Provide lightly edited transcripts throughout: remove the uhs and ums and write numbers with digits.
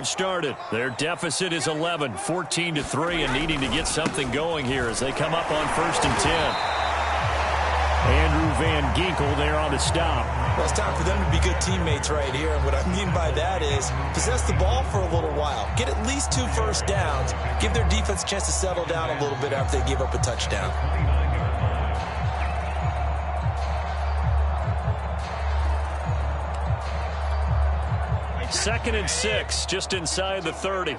Started. Their deficit is 11, 14-3, and needing to get something going here as they come up on 1st and 10. Andrew Van Ginkel there on the stop. Well, it's time for them to be good teammates right here. And what I mean by that is possess the ball for a little while. Get at least 2 first downs. Give their defense a chance to settle down a little bit after they give up a touchdown. Second and 6, just inside the 30.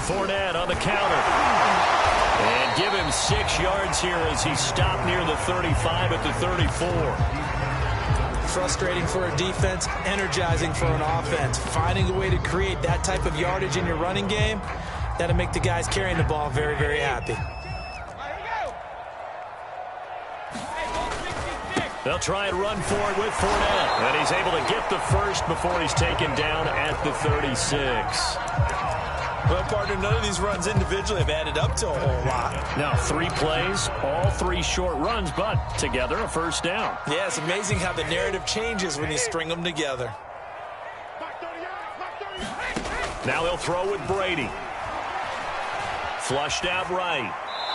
Fournette on the counter. And give him 6 yards here as he stopped near the 35 at the 34. Frustrating for a defense, energizing for an offense. Finding a way to create that type of yardage in your running game, that'll make the guys carrying the ball very, very happy. They'll try and run for it with Fournette. And he's able to get the first before he's taken down at the 36. Well, partner, none of these runs individually have added up to a whole lot. Now 3 plays, all 3 short runs, but together a first down. Yeah, it's amazing how the narrative changes when you string them together. Now he'll throw with Brady. Flushed out right.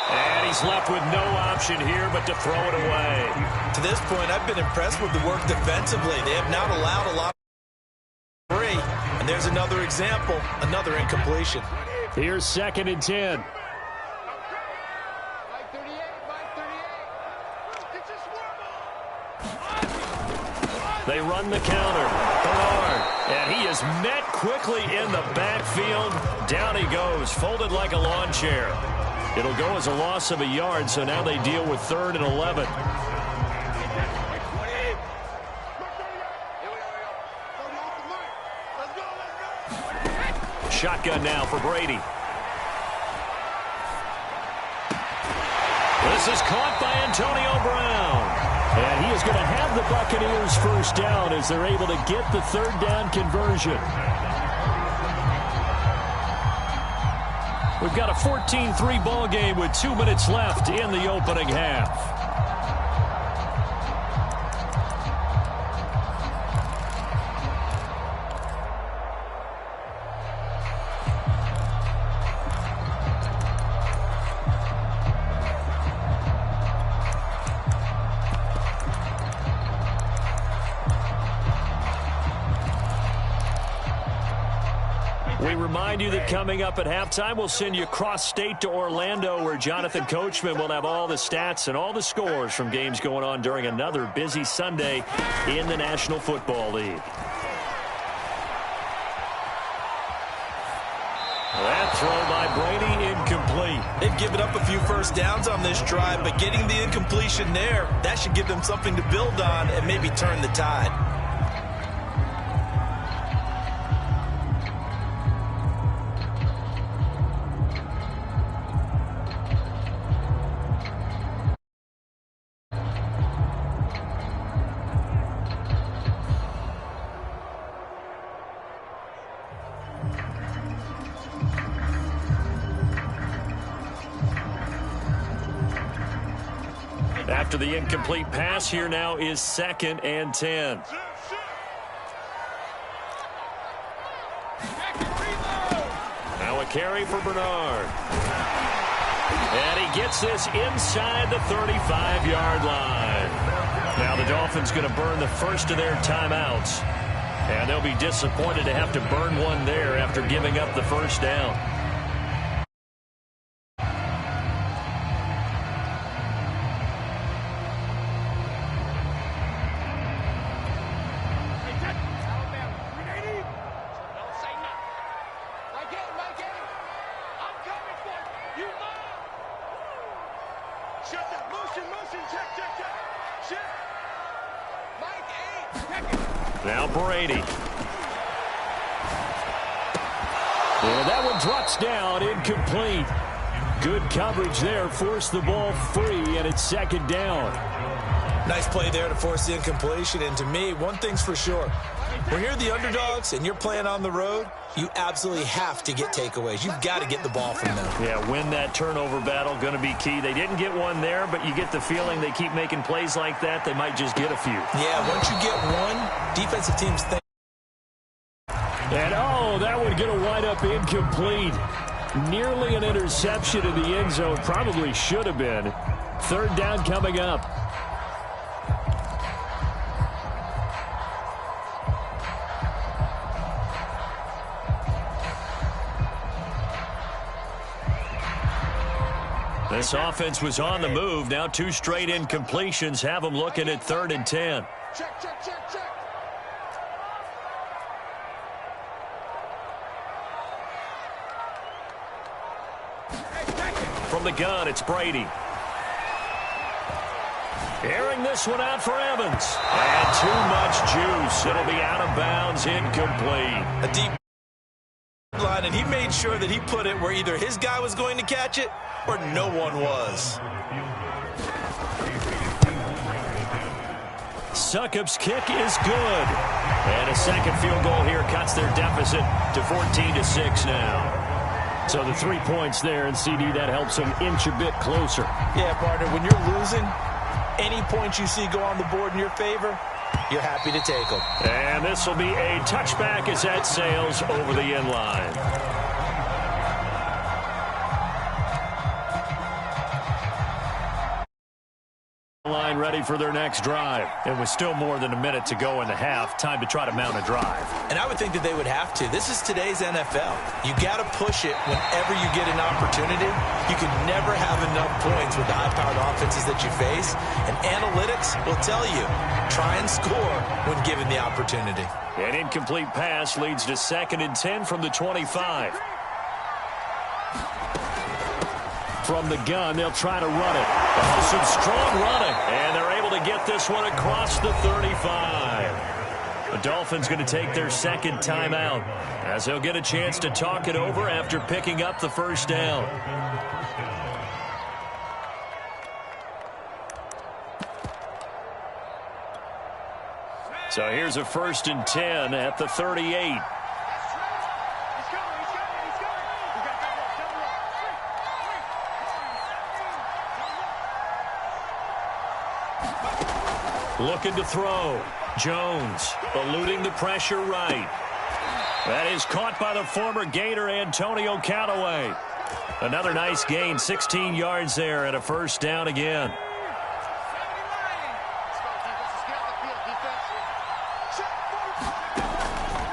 And he's left with no option here but to throw it away. To this point, I've been impressed with the work defensively. They have not allowed a lot of free. And there's another example, another incompletion. Here's 2nd and 10. They run the counter. Bernard. And he is met quickly in the backfield. Down he goes, folded like a lawn chair. It'll go as a loss of a yard, so now they deal with 3rd and 11. Shotgun now for Brady. This is caught by Antonio Brown. And he is going to have the Buccaneers first down as they're able to get the 3rd down conversion. We've got a 14-3 ball game with 2 minutes left in the opening half. We remind you that coming up at halftime, we'll send you cross-state to Orlando, where Jonathan Coachman will have all the stats and all the scores from games going on during another busy Sunday in the National Football League. That throw by Brady incomplete. They've given up a few first downs on this drive, but getting the incompletion there, that should give them something to build on and maybe turn the tide. After the incomplete pass, here now is 2nd and 10. Now a carry for Bernard. And he gets this inside the 35-yard line. Now the Dolphins going to burn the first of their timeouts. And they'll be disappointed to have to burn one there after giving up the first down. Now Brady. And that one drops down, incomplete. Good coverage there, forced the ball free, and it's 2nd down. Nice play there to force the incompletion. And to me, one thing's for sure. When you're the underdogs and you're playing on the road, you absolutely have to get takeaways. You've got to get the ball from them. Yeah, win that turnover battle, going to be key. They didn't get one there, but you get the feeling they keep making plays like that, they might just get a few. Yeah, once you get one, defensive teams think. And, oh, that one going to wind up incomplete. Nearly an interception in the end zone. Probably should have been. Third down coming up. This offense was on the move. Now 2 straight incompletions have them looking at 3rd and 10. Check, check, check, check. From the gun, it's Brady. Airing this one out for Evans. And too much juice. It'll be out of bounds, incomplete. A deep line, and he made sure that he put it where either his guy was going to catch it or no one was. Succop's kick is good. And a second field goal here cuts their deficit to 14-6 now. So the 3 points there, and CD, that helps them inch a bit closer. Yeah, partner, when you're losing, any points you see go on the board in your favor, you're happy to take them. And this will be a touchback as that sails over the end line. Line ready for their next drive. It was still more than a minute to go in the half. Time to try to mount a drive. And I would think that they would have to. This is today's NFL. You got to push it whenever you get an opportunity. You can never have enough points with the high-powered offenses that you face. And analytics will tell you, try and score when given the opportunity. An incomplete pass leads to 2nd and 10 from the 25. From the gun, they'll try to run it. Oh, some strong running. And they're able to get this one across the 35. The Dolphins going to take their 2nd timeout as they'll get a chance to talk it over after picking up the first down. So here's a 1st and 10 at the 38. Looking to throw. Jones eluding the pressure right. That is caught by the former Gator Antonio Callaway. Another nice gain, 16 yards there and a first down again.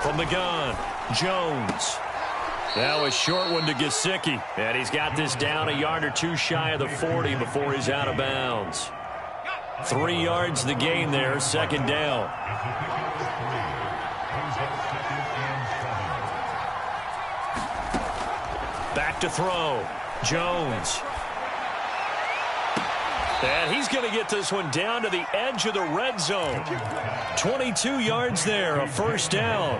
From the gun, Jones. Now a short one to Gesicki. And he's got this down a yard or 2 shy of the 40 before he's out of bounds. 3 yards the gain there, 2nd down. Back to throw. Jones. And he's going to get this one down to the edge of the red zone. 22 yards there, a first down.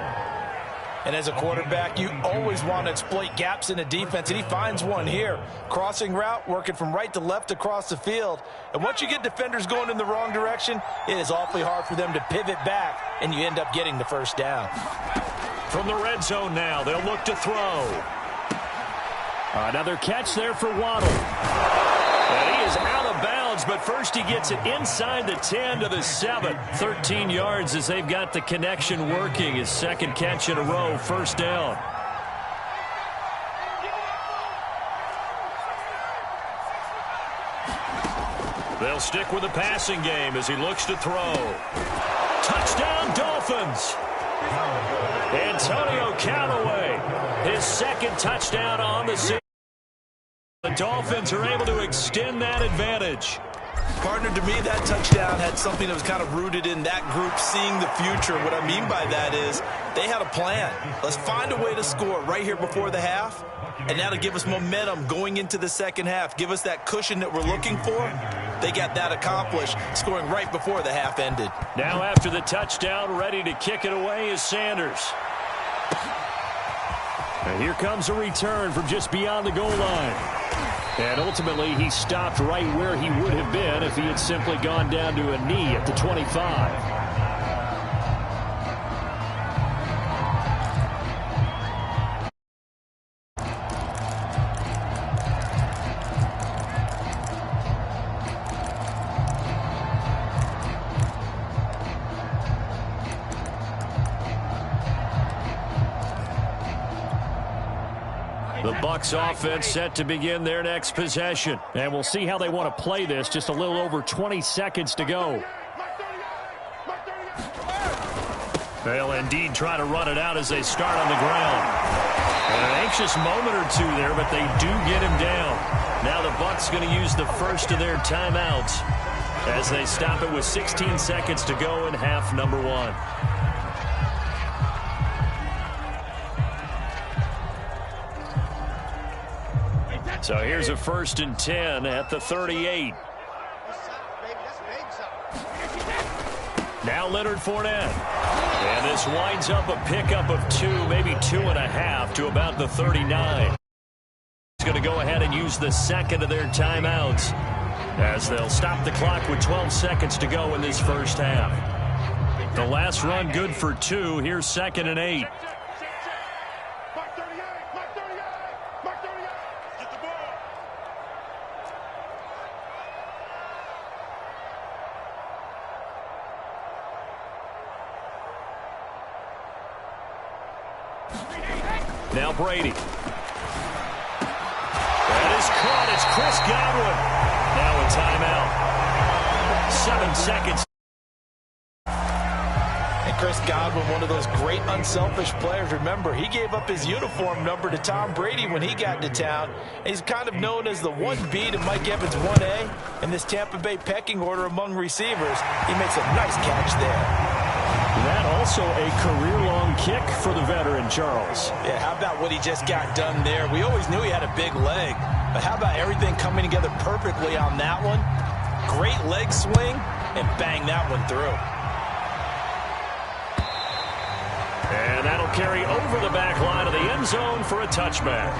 And as a quarterback, you always want to exploit gaps in the defense, and he finds one here. Crossing route, working from right to left across the field. And once you get defenders going in the wrong direction, it is awfully hard for them to pivot back, and you end up getting the first down. From the red zone now, they'll look to throw. Another catch there for Waddle. And he is out of bounds, but first he gets it inside the 10 to the 7. 13 yards as they've got the connection working. His 2nd catch in a row, first down. They'll stick with the passing game as he looks to throw. Touchdown, Dolphins! Antonio Callaway, his 2nd touchdown on the season. The Dolphins are able to extend that advantage. Partner, to me, that touchdown had something that was kind of rooted in that group seeing the future. What I mean by that is they had a plan. Let's find a way to score right here before the half, and that'll give us momentum going into the 2nd half. Give us that cushion that we're looking for. They got that accomplished, scoring right before the half ended. Now after the touchdown, ready to kick it away is Sanders. And here comes a return from just beyond the goal line. And ultimately, he stopped right where he would have been if he had simply gone down to a knee at the 25. The Bucs offense set to begin their next possession. And we'll see how they want to play this. Just a little over 20 seconds to go. They'll indeed try to run it out as they start on the ground. An anxious moment or two there, but they do get him down. Now the Bucs going to use the first of their timeouts as they stop it with 16 seconds to go in half number one. So here's a 1st and 10 at the 38. Now Leonard Fournette. And this winds up a pickup of 2, maybe 2.5 to about the 39. He's going to go ahead and use the second of their timeouts as they'll stop the clock with 12 seconds to go in this first half. The last run good for 2. Here's 2nd and 8. Now Brady. That is caught. It's Chris Godwin. Now a timeout. 7 seconds. And Chris Godwin, one of those great unselfish players. Remember, he gave up his uniform number to Tom Brady when he got into town. And he's kind of known as the 1B to Mike Evans 1A in this Tampa Bay pecking order among receivers. He makes a nice catch there. That also a career-long kick for the veteran, Charles. Yeah, how about what he just got done there? We always knew he had a big leg, but how about everything coming together perfectly on that one? Great leg swing, and bang that one through. And that'll carry over the back line of the end zone for a touchback.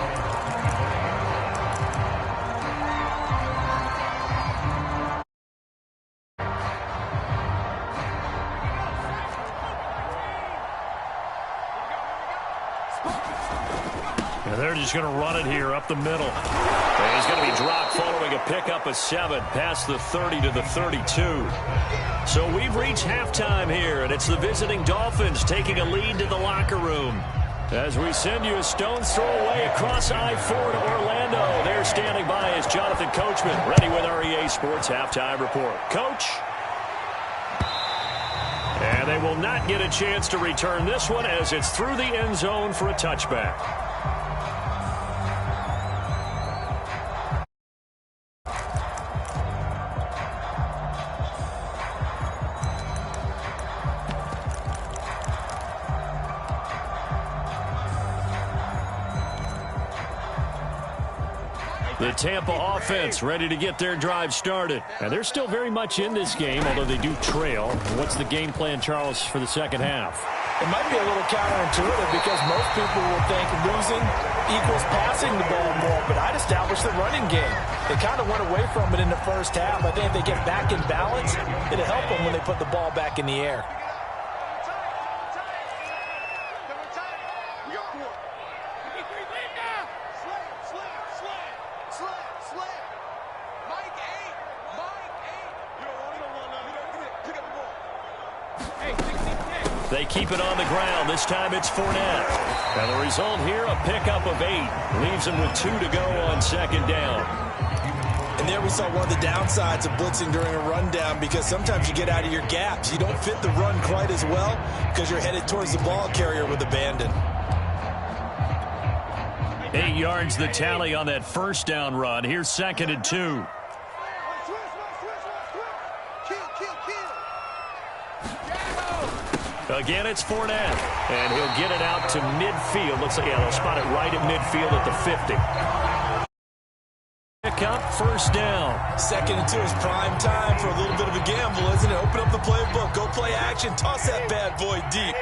They're just going to run it here up the middle. And he's going to be dropped following a pickup of 7 past the 30 to the 32. So we've reached halftime here, and it's the visiting Dolphins taking a lead to the locker room. As we send you a stone's throw away across I-4 to Orlando. There standing by is Jonathan Coachman, ready with our EA Sports Halftime Report. Coach? And they will not get a chance to return this one as it's through the end zone for a touchback. The Tampa offense ready to get their drive started. And they're still very much in this game, although they do trail. What's the game plan, Charles, for the second half? It might be a little counterintuitive because most people will think losing equals passing the ball more, but I'd establish the running game. They kind of went away from it in the first half. I think if they get back in balance, it'll help them when they put the ball back in the air. They keep it on the ground. This time it's Fournette. And the result here, a pickup of 8. Leaves them with 2 to go on second down. And there we saw one of the downsides of blitzing during a rundown because sometimes you get out of your gaps. You don't fit the run quite as well because you're headed towards the ball carrier with abandon. 8 yards the tally on that first down run. Here's 2nd and 2. Again, it's Fournette, and he'll get it out to midfield. Looks like, yeah, they'll spot it right at midfield at the 50. Pick up, first down. 2nd and 2 is prime time for a little bit of a gamble, isn't it? Open up the playbook, go play action, toss that bad boy deep.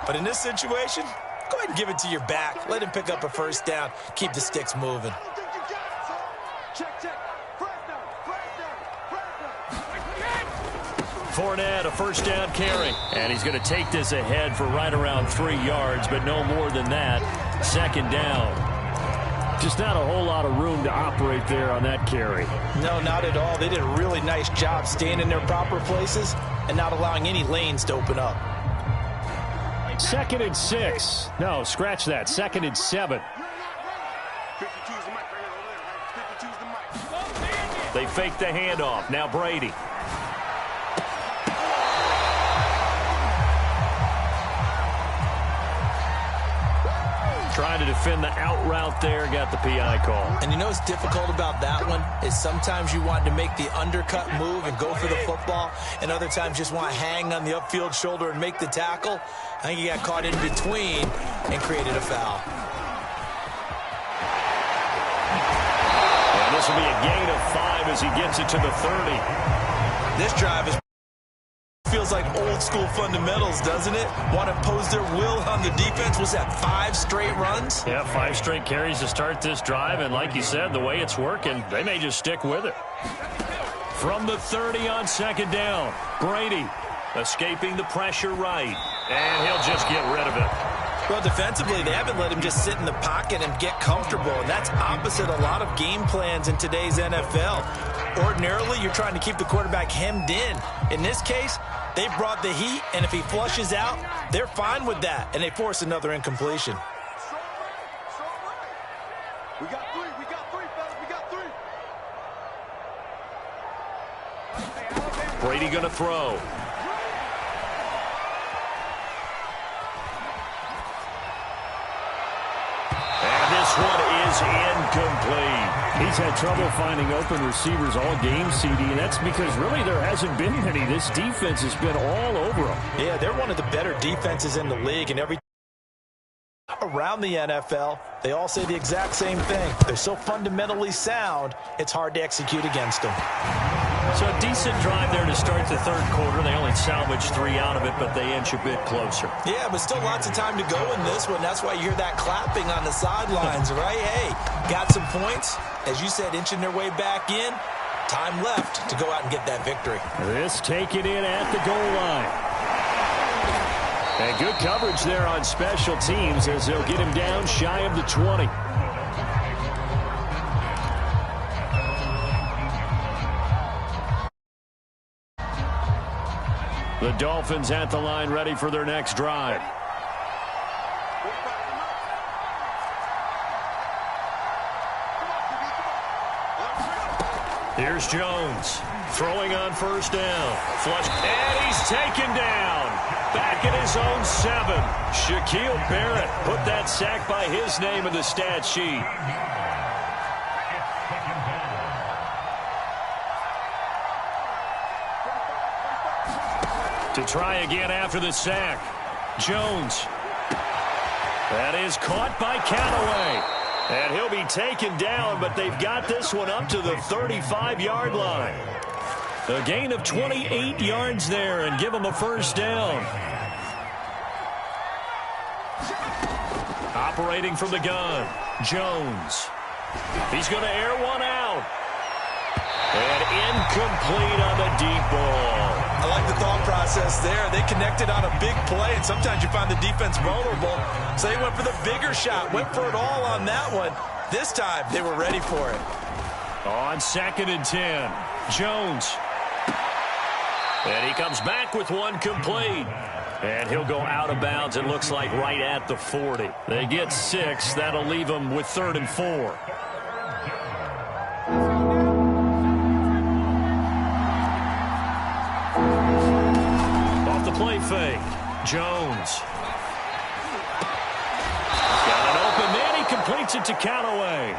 But in this situation, go ahead and give it to your back. Let him pick up a first down, keep the sticks moving. Fournette, a first down carry. And he's going to take this ahead for right around 3 yards, but no more than that. Second down. Just not a whole lot of room to operate there on that carry. No, not at all. They did a really nice job staying in their proper places and not allowing any lanes to open up. 2nd and 6. No, scratch that. 2nd and 7. They fake the handoff. Now Brady. Trying to defend the out route there, got the PI call. And you know what's difficult about that one is sometimes you want to make the undercut move and go for the football, and other times just want to hang on the upfield shoulder and make the tackle. I think he got caught in between and created a foul. And this will be a gain of 5 as he gets it to the 30. This drive feels like old school fundamentals, doesn't it? Want to impose their will on the defense. Was that 5 straight runs? Yeah, 5 straight carries to start this drive, and like you said, the way it's working, they may just stick with it. From the 30 on 2nd down, Brady escaping the pressure right, and he'll just get rid of it. Well, defensively, they haven't let him just sit in the pocket and get comfortable, and that's opposite a lot of game plans in today's NFL. Ordinarily, you're trying to keep the quarterback hemmed in. In this case, they brought the heat, and if he flushes out, they're fine with that, and they force another incompletion. We got 3, fellas, we got 3. Brady going to throw. And this one is incomplete. He's had trouble finding open receivers all game, CD, and that's because really there hasn't been many. This defense has been all over them. Yeah, they're one of the better defenses in the league, and every around the NFL, they all say the exact same thing. They're so fundamentally sound, it's hard to execute against them. So a decent drive there to start the 3rd quarter. They only salvaged 3 out of it, but they inch a bit closer. Yeah, but still lots of time to go in this one. That's why you hear that clapping on the sidelines, right? Hey, got some points. As you said, inching their way back in. Time left to go out and get that victory. This taken in at the goal line. And good coverage there on special teams as they'll get him down shy of the 20. The Dolphins at the line ready for their next drive. Here's Jones throwing on 1st down. Flush, and he's taken down. Back at his own 7. Shaquille Barrett put that sack by his name in the stat sheet. To try again after the sack. Jones. That is caught by Callaway. And he'll be taken down, but they've got this one up to the 35-yard line. A gain of 28 yards there and give him a 1st down. Operating from the gun, Jones. He's going to air one out. And incomplete on the deep ball. I like the thought process there. They connected on a big play, and sometimes you find the defense vulnerable. So they went for the bigger shot, went for it all on that one. This time, they were ready for it. On 2nd and 10, Jones. And he comes back with one complete. And he'll go out of bounds, it looks like, right at the 40. They get 6. That'll leave them with 3rd and 4. Off the play fake, Jones. Got it open, then he completes it to Callaway.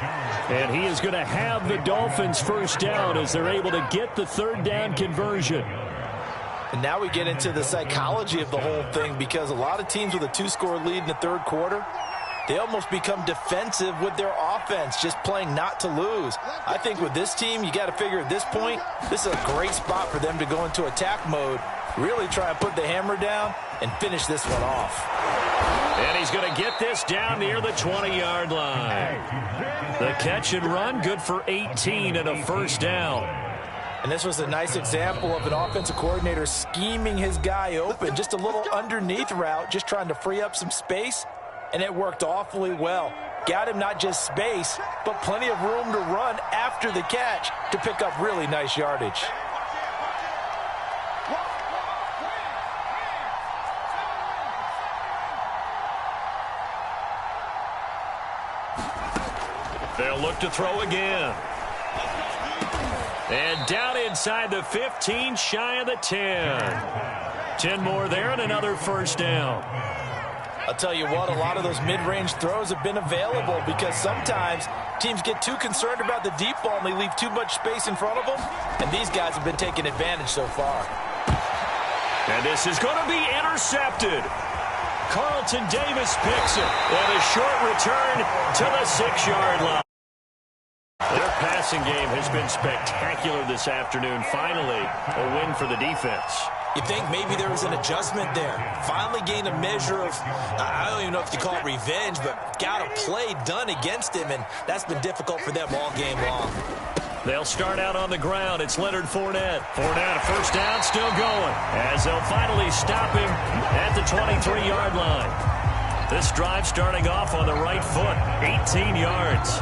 And he is going to have the Dolphins 1st down as they're able to get the 3rd down conversion. And now we get into the psychology of the whole thing, because a lot of teams with a 2-score lead in the 3rd quarter, they almost become defensive with their offense, just playing not to lose. I think with this team, you got to figure at this point, this is a great spot for them to go into attack mode, really try and put the hammer down and finish this one off. And he's going to get this down near the 20-yard line. The catch and run, good for 18 and a first down. And this was a nice example of an offensive coordinator scheming his guy open. Just a little underneath route, just trying to free up some space, and it worked awfully well. Got him not just space, but plenty of room to run after the catch to pick up really nice yardage. They'll look to throw again. And down inside the 15, shy of the 10. 10 more there and another first down. I'll tell you what, a lot of those mid-range throws have been available because sometimes teams get too concerned about the deep ball and they leave too much space in front of them, and these guys have been taking advantage so far. And this is going to be intercepted. Carlton Davis picks it, and a short return to the 6-yard line. Their passing game has been spectacular this afternoon. Finally, a win for the defense. You think maybe there was an adjustment there. Finally gained a measure of, I don't even know if you call it revenge, but got a play done against him, and that's been difficult for them all game long. They'll start out on the ground. It's Leonard Fournette. Fournette, a first down, still going. As they'll finally stop him at the 23-yard line. This drive starting off on the right foot, 18 yards.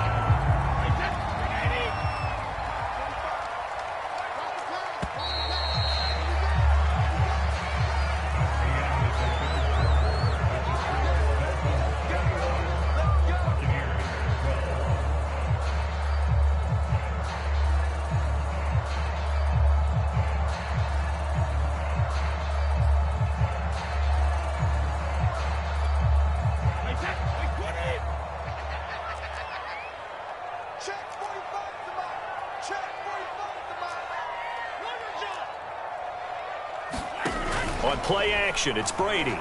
On play action, it's Brady. And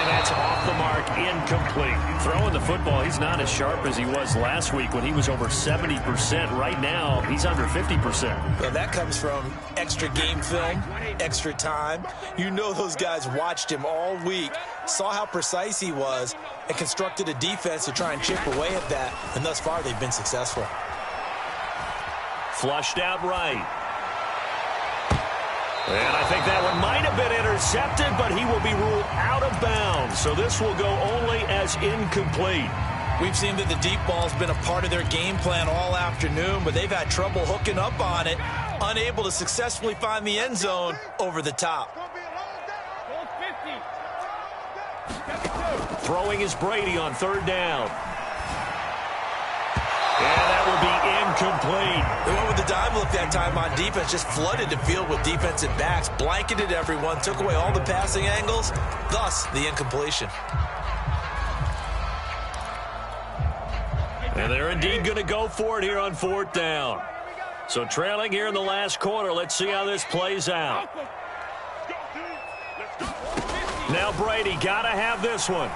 that's off the mark, incomplete. Throwing the football, he's not as sharp as he was last week when he was over 70%. Right now, he's under 50%. Well, that comes from extra game film, extra time. You know those guys watched him all week, saw how precise he was, and constructed a defense to try and chip away at that. And thus far, they've been successful. Flushed out right. And I think that one might have been intercepted, but he will be ruled out of bounds. So this will go only as incomplete. We've seen that the deep ball's been a part of their game plan all afternoon, but they've had trouble hooking up on it, unable to successfully find the end zone over the top. Throwing is Brady on third down. And that will be incomplete. They went with the dime look that time on defense, just flooded the field with defensive backs, blanketed everyone, took away all the passing angles, thus the incompletion. And they're indeed going to go for it here on fourth down. So trailing here in the last quarter, let's see how this plays out. Now Brady, got to have this one.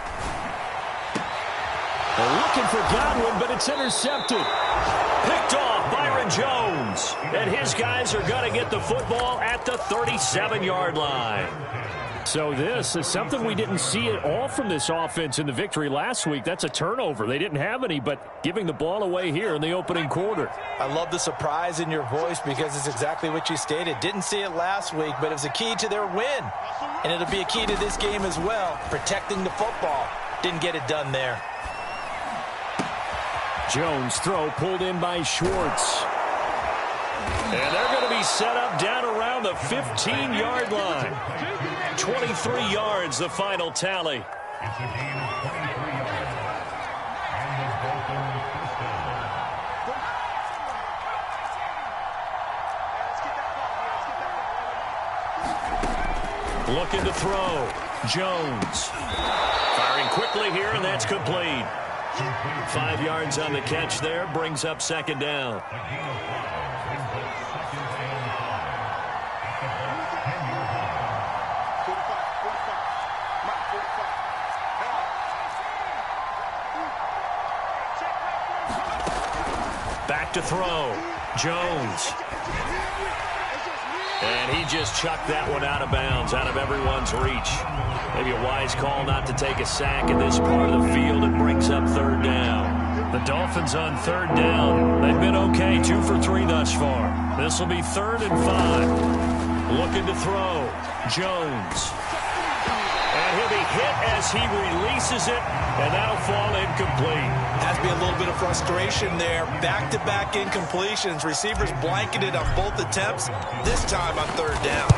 They're looking for Godwin, but it's intercepted. Picked off Byron Jones. And his guys are going to get the football at the 37-yard line. So this is something we didn't see at all from this offense in the victory last week. That's a turnover. They didn't have any, but giving the ball away here in the opening quarter. I love the surprise in your voice because it's exactly what you stated. Didn't see it last week, but it was a key to their win. And it'll be a key to this game as well, protecting the football. Didn't get it done there. Jones' throw pulled in by Schwartz. And they're going to be set up down around the 15-yard line. 23 yards, the final tally. Looking to throw. Jones. Firing quickly here, and that's complete. 5 yards on the catch there, brings up second down. Back to throw. Jones. And he just chucked that one out of bounds, out of everyone's reach. Maybe a wise call not to take a sack in this part of the field. It brings up third down. The Dolphins on third down. They've been okay, 2 for 3 thus far. This will be 3rd and 5. Looking to throw. Jones. And he'll be hit as he releases it, and that'll fall incomplete. Has to be a little bit of frustration there. Back-to-back incompletions. Receivers blanketed on both attempts, this time on third down.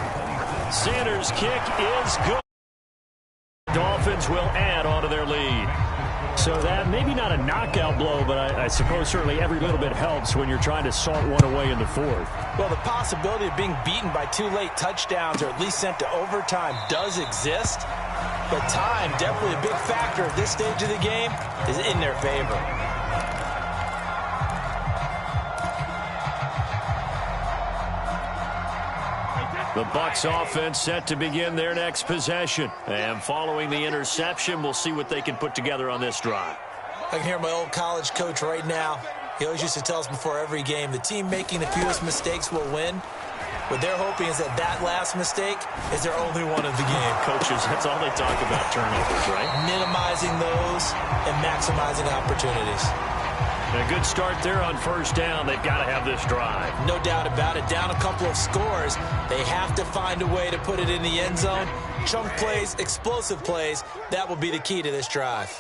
Sanders' kick is good. Dolphins will add on to their lead. So that maybe not a knockout blow, but I suppose certainly every little bit helps when you're trying to salt one away in the 4th. Well, the possibility of being beaten by 2 late touchdowns or at least sent to overtime does exist. But time, definitely a big factor at this stage of the game, is in their favor. The Bucs offense set to begin their next possession. And following the interception, we'll see what they can put together on this drive. I can hear my old college coach right now. He always used to tell us before every game, the team making the fewest mistakes will win. What they're hoping is that that last mistake is their only one of the game. Coaches, that's all they talk about, turnovers, right? Minimizing those and maximizing opportunities. A good start there on first down. They've got to have this drive. No doubt about it. Down a couple of scores. They have to find a way to put it in the end zone. Chunk plays, explosive plays. That will be the key to this drive.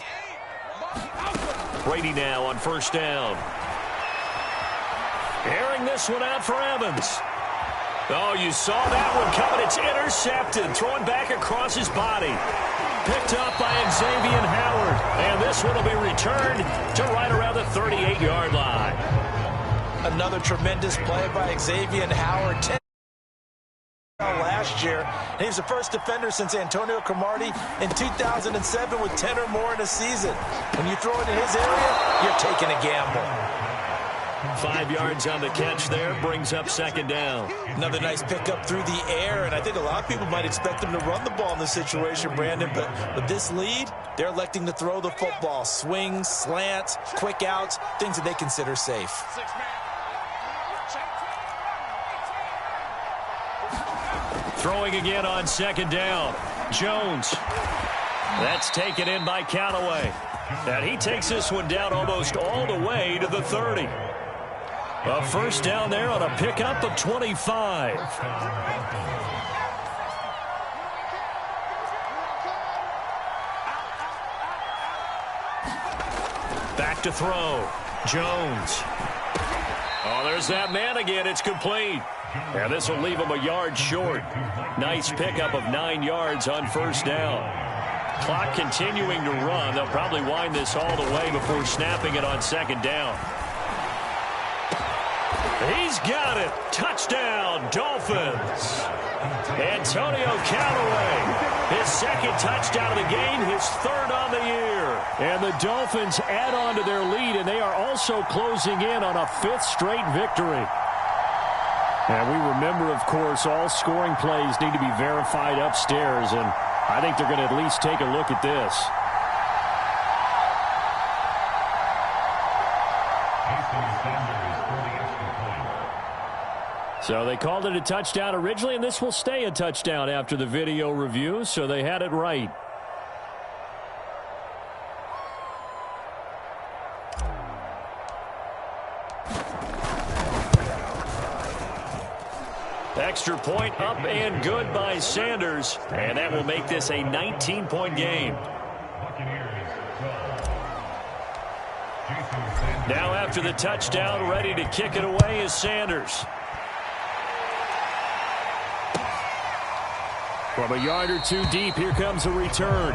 Brady now on first down. Airing this one out for Evans. Oh, you saw that one coming. It's intercepted. Throwing back across his body. Picked up by Xavier Howard. And this one will be returned to right around the 38-yard line. Another tremendous play by Xavier Howard. 10 last year. And he was the first defender since Antonio Cromartie in 2007 with 10 or more in a season. When you throw it in his area, you're taking a gamble. 5 yards on the catch there, brings up second down. Another nice pickup through the air, and I think a lot of people might expect them to run the ball in this situation, Brandon, but with this lead, they're electing to throw the football. Swings, slants, quick outs, things that they consider safe. Throwing again on second down. Jones. That's taken in by Callaway. And he takes this one down almost all the way to the 30. A first down there on a pickup of 25. Back to throw. Jones. Oh, there's that man again. It's complete. And this will leave him a yard short. Nice pickup of 9 yards on first down. Clock continuing to run. They'll probably wind this all the way before snapping it on second down. He's got it. Touchdown, Dolphins. Antonio Callaway, his second touchdown of the game, his 3rd on the year. And the Dolphins add on to their lead, and they are also closing in on a 5th straight victory. And we remember, of course, all scoring plays need to be verified upstairs, and I think they're going to at least take a look at this. So they called it a touchdown originally, and this will stay a touchdown after the video review, so they had it right. Extra point up and good by Sanders, and that will make this a 19-point game. Now after the touchdown, ready to kick it away is Sanders. From a yard or two deep, here comes a return.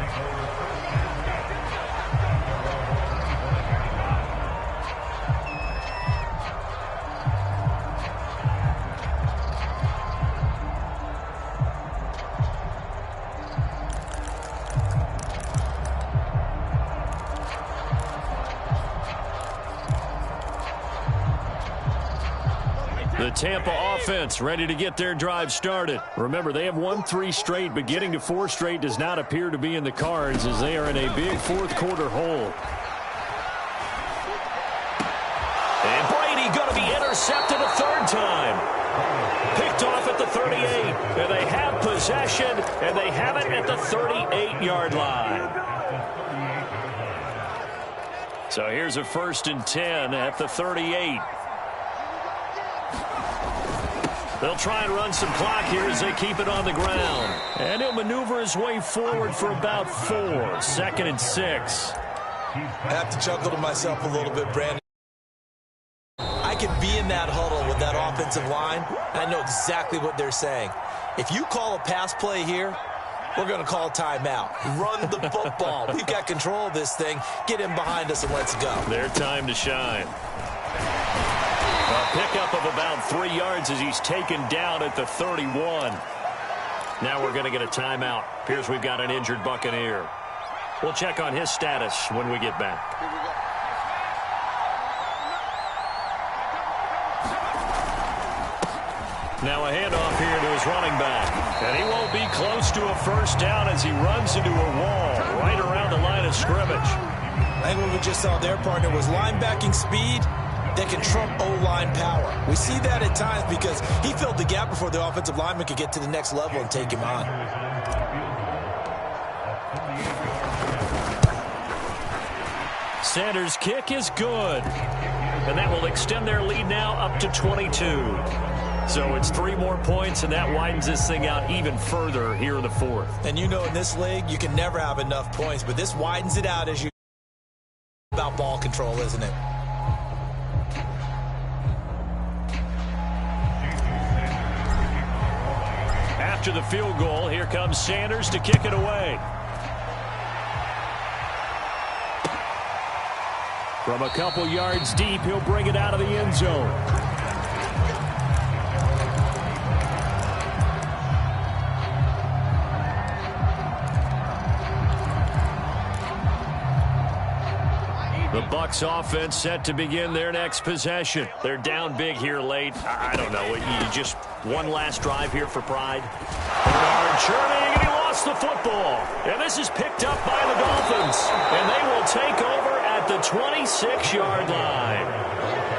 The Tampa offense ready to get their drive started. Remember, they have won 3 straight, but getting to 4 straight does not appear to be in the cards as they are in a big 4th quarter hole. And Brady going to be intercepted a 3rd time. Picked off at the the 38. And they have possession, and they have it at the 38-yard line. So here's a 1st and 10 at the 38. They'll try and run some clock here as they keep it on the ground. And he'll maneuver his way forward for about 4. 2nd and 6. I have to chuckle to myself a little bit, Brandon. I could be in that huddle with that offensive line, and I know exactly what they're saying. If you call a pass play here, we're going to call a timeout. Run the football. We've got control of this thing. Get him behind us and let's go. Their time to shine. A pickup of about 3 yards as he's taken down at the 31. Now we're going to get a timeout. Appears we've got an injured Buccaneer. We'll check on his status when we get back. Now a handoff here to his running back. And he won't be close to a 1st down as he runs into a wall right around the line of scrimmage. I think what we just saw their partner was linebacking speed that can trump O-line power. We see that at times because he filled the gap before the offensive lineman could get to the next level and take him on. Sanders' kick is good. And that will extend their lead now up to 22. So it's 3 more points, and that widens this thing out even further here in the 4th. And you know in this league, you can never have enough points, but this widens it out as you about ball control, isn't it? After the field goal, here comes Sanders to kick it away. From a couple yards deep, he'll bring it out of the end zone. The Bucs offense set to begin their next possession. They're down big here late. I don't know. You just one last drive here for pride. Bernard churning, and he lost the football. And this is picked up by the Dolphins. And they will take over at the 26-yard line.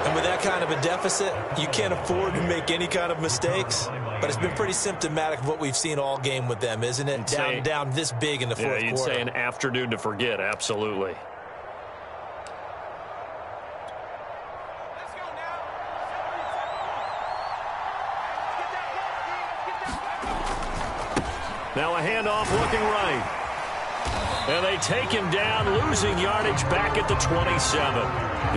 And with that kind of a deficit, you can't afford to make any kind of mistakes. But it's been pretty symptomatic of what we've seen all game with them, isn't it? Down this big in the fourth quarter. Yeah, you'd say an afternoon to forget. Absolutely. Now a handoff looking right. And they take him down, losing yardage back at the 27.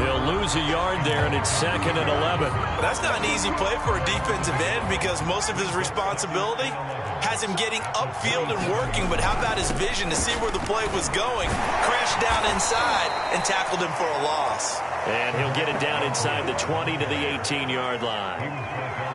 He'll lose a yard there, and it's 2nd and 11. That's not an easy play for a defensive end because most of his responsibility has him getting upfield and working, but how about his vision to see where the play was going, crashed down inside, and tackled him for a loss. And he'll get it down inside the 20 to the 18-yard line.